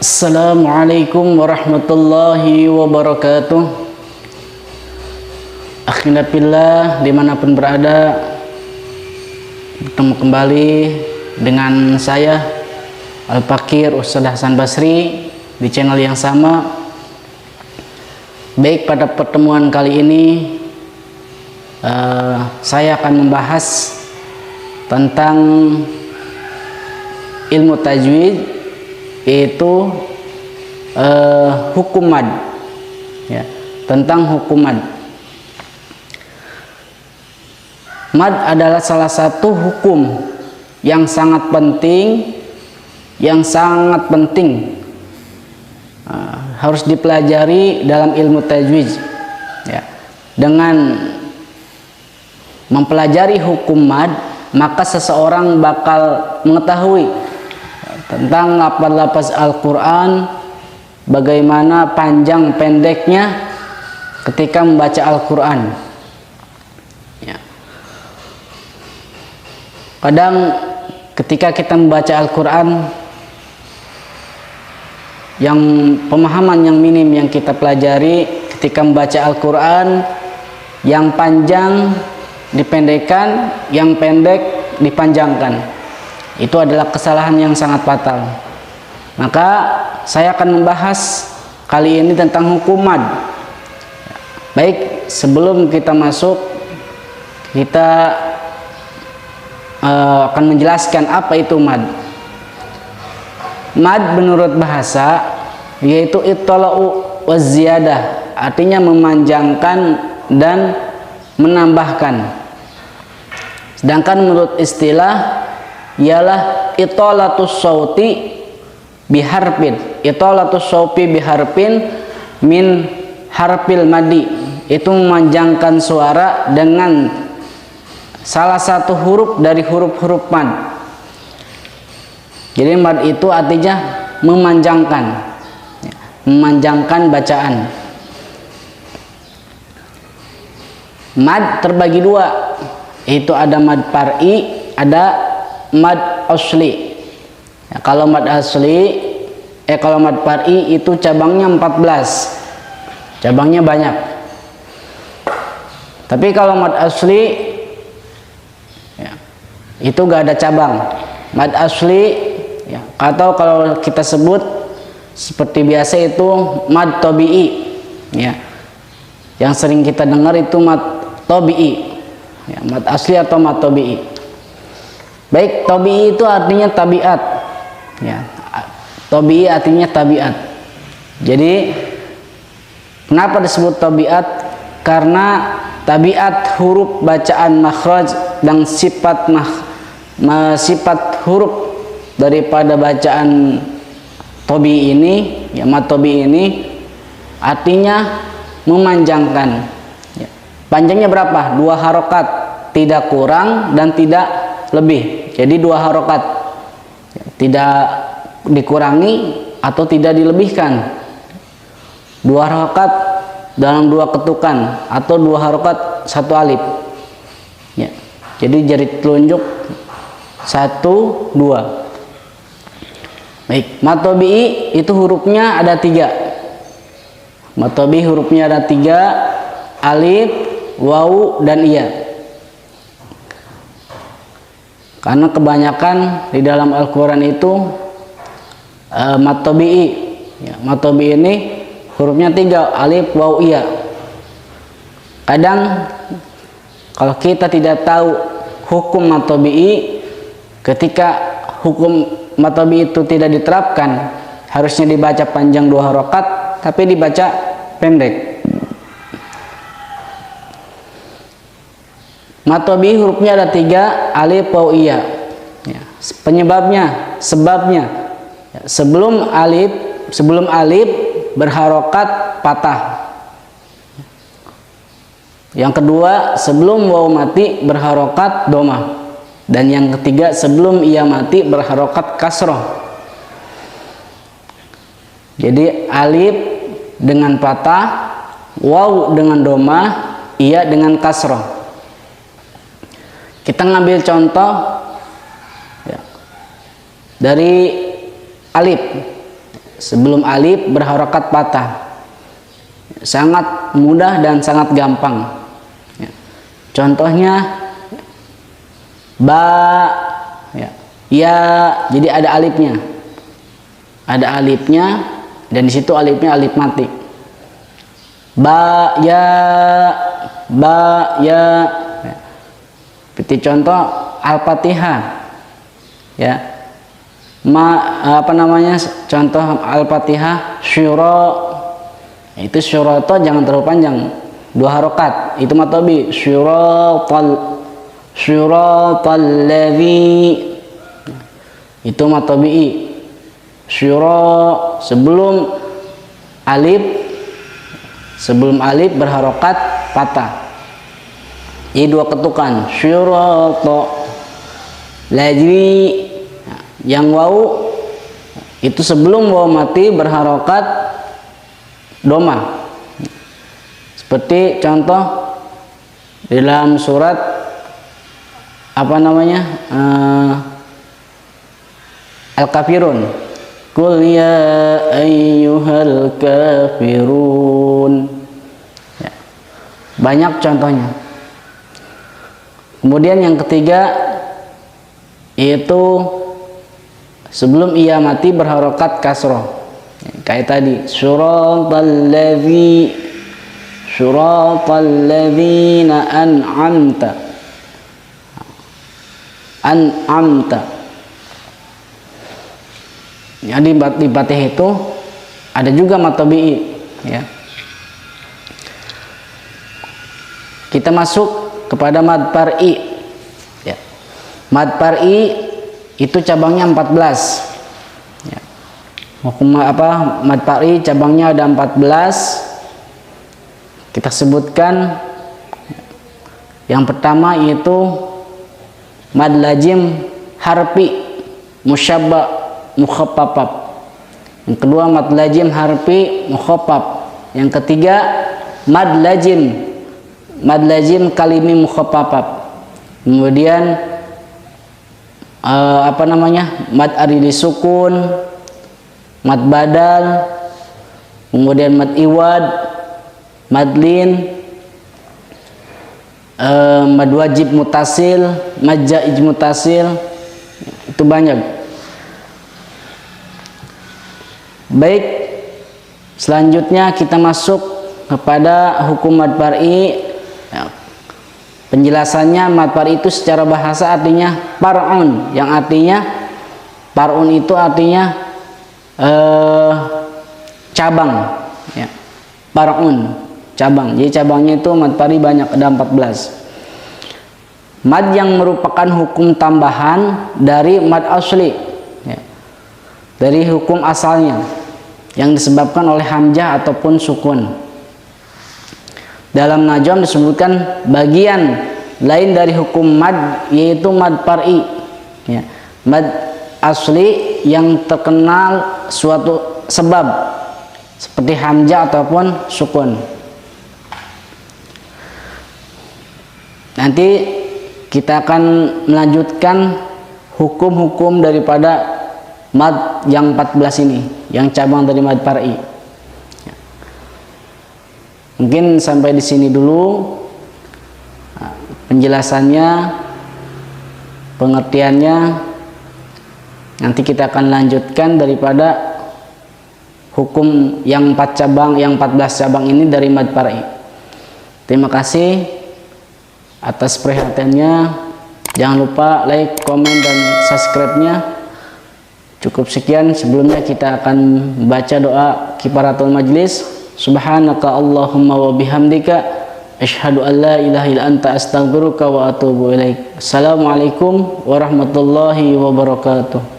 Assalamualaikum warahmatullahi wabarakatuh. Akhirnya billah, dimanapun berada, bertemu kembali dengan saya Al-Fakir Ustadz Hasan Basri di channel yang sama. Baik, pada pertemuan kali ini saya akan membahas tentang ilmu tajwid, yaitu hukum mad, ya, tentang hukum mad. Mad adalah salah satu hukum yang sangat penting, harus dipelajari dalam ilmu tajwid, ya. Dengan mempelajari hukum mad, maka seseorang bakal mengetahui tentang lafaz-lafaz Al-Quran, bagaimana panjang pendeknya ketika membaca Al-Quran, ya. Kadang ketika kita membaca Al-Quran, yang pemahaman yang minim yang kita pelajari ketika membaca Al-Quran, yang panjang dipendekkan, yang pendek dipanjangkan. Itu adalah kesalahan yang sangat fatal. Maka saya akan membahas kali ini tentang hukum mad. Baik, sebelum kita masuk, kita akan menjelaskan apa itu mad. Mad menurut bahasa yaitu itola'u wa ziyadah, artinya memanjangkan dan menambahkan. Sedangkan menurut istilah ialah itolatus sauti biharpin, itolatus sauti biharpin min harpil madi, itu memanjangkan suara dengan salah satu huruf dari huruf-huruf mad. Jadi mad itu artinya memanjangkan bacaan. Mad terbagi dua, itu ada mad par'i, ada mad asli. Ya, kalau mad par'i itu cabangnya 14, cabangnya banyak. Tapi kalau mad asli, ya, itu gak ada cabang. Mad asli, ya, atau kalau kita sebut seperti biasa itu mad tabi'i, ya, yang sering kita dengar itu mad tabi'i, ya, mad asli atau mad tabi'i. Baik, tabi'i itu artinya tabiat, ya. Tabi'i artinya tabiat. Jadi kenapa disebut tabiat? Karena tabiat huruf bacaan makhraj dan sifat huruf daripada bacaan tabi'i ini, ya, mad tabi'i ini artinya memanjangkan, ya. Panjangnya berapa? 2 harokat, tidak kurang dan tidak lebih. Jadi 2 harokat, ya, tidak dikurangi atau tidak dilebihkan. 2 harokat dalam 2 ketukan atau 2 harokat 1 alif, ya. Jadi jari telunjuk 1, 2. Baik, mad tabi'i itu hurufnya ada 3. Mad tabi'i hurufnya ada 3, alif, wawu, dan iya. Karena kebanyakan di dalam Al-Quran itu mad tabi'i, ya, mad tabi'i ini hurufnya 3, alif, wawu, iya. Kadang kalau kita tidak tahu hukum mad tabi'i, ketika hukum mad tabi'i itu tidak diterapkan, harusnya dibaca panjang 2 harokat, tapi dibaca pendek. Mad tabi'i hurufnya ada 3, alif, wawu, iya, ya. Sebabnya, ya, sebelum alif berharokat patah. Yang kedua, sebelum wawu mati berharokat domah. Dan yang ketiga, sebelum iya mati berharokat kasroh. Jadi alif dengan patah, wawu dengan domah, iya dengan kasroh. Kita ngambil contoh, ya, dari alif. sebelum alif berharokat patah. Sangat mudah dan sangat gampang. Ya. Contohnya ba, ya, jadi ada alifnya. Ada alifnya dan di situ alifnya alif mati. Ba ya, ba ya. Seperti contoh Al-Fatihah. Ya. Apa namanya? Contoh Al-Fatihah syura. Itu syura itu jangan terlalu panjang. 2 harokat. Itu matobi. Syuratal ladzi. Itu matobi. Syura sebelum alif berharokat patah. Ini 2 ketukan. Syuratal ladzi. Yang wawu itu sebelum wawu mati berharokat doma. Seperti contoh dalam surat apa namanya, Al-Kafirun. Qul ya ayyuhal kafirun. Ya. Banyak contohnya. Kemudian yang ketiga yaitu sebelum ia mati berharokat kasroh. Ya, kayak tadi syuratal ladzina an'amta. Jadi di Fatihah itu ada juga mad tabi'i, ya. Kita masuk kepada mad far'i. Ya. Mad far'i itu cabangnya 14. Ya. Hukum apa? Mad far'i cabangnya ada 14. Kita sebutkan. Yang pertama yaitu mad lazim harfi musyabba mukhaffaf. Yang kedua mad lazim harfi mukhaffaf. Yang ketiga mad lazim kalimi mukhaffaf. Kemudian apa namanya, mad arili sukun, mad badal, kemudian mad iwad, mad lin, mad wajib mutasil, mad jaiz mutasil. Itu banyak. Baik, selanjutnya kita masuk kepada hukum mad far'i. Ya. Penjelasannya mad far'i itu secara bahasa artinya far'un, yang artinya far'un itu artinya cabang, ya. Far'un, cabang. Jadi cabangnya itu mad far'i banyak, ada 14. Mad yang merupakan hukum tambahan dari mad asli, ya. Dari hukum asalnya yang disebabkan oleh hamzah ataupun sukun. Dalam najm disebutkan bagian lain dari hukum mad, yaitu mad far'i, ya. Mad asli yang terkenal suatu sebab seperti hamzah ataupun sukun. Nanti kita akan melanjutkan hukum-hukum daripada mad yang 14 ini, yang cabang dari mad far'i. Mungkin sampai di sini dulu penjelasannya, pengertiannya. Nanti kita akan lanjutkan daripada hukum yang 4 cabang, yang 14 cabang ini dari mad far'i. Terima kasih atas perhatiannya. Jangan lupa like, komen, dan subscribe-nya. Cukup sekian. Sebelumnya kita akan baca doa kifaratul majlis. Subhanaka Allahumma wa bihamdika asyhadu an la ilaha illa anta astaghfiruka wa atubu ilaik. Assalamualaikum warahmatullahi wabarakatuh.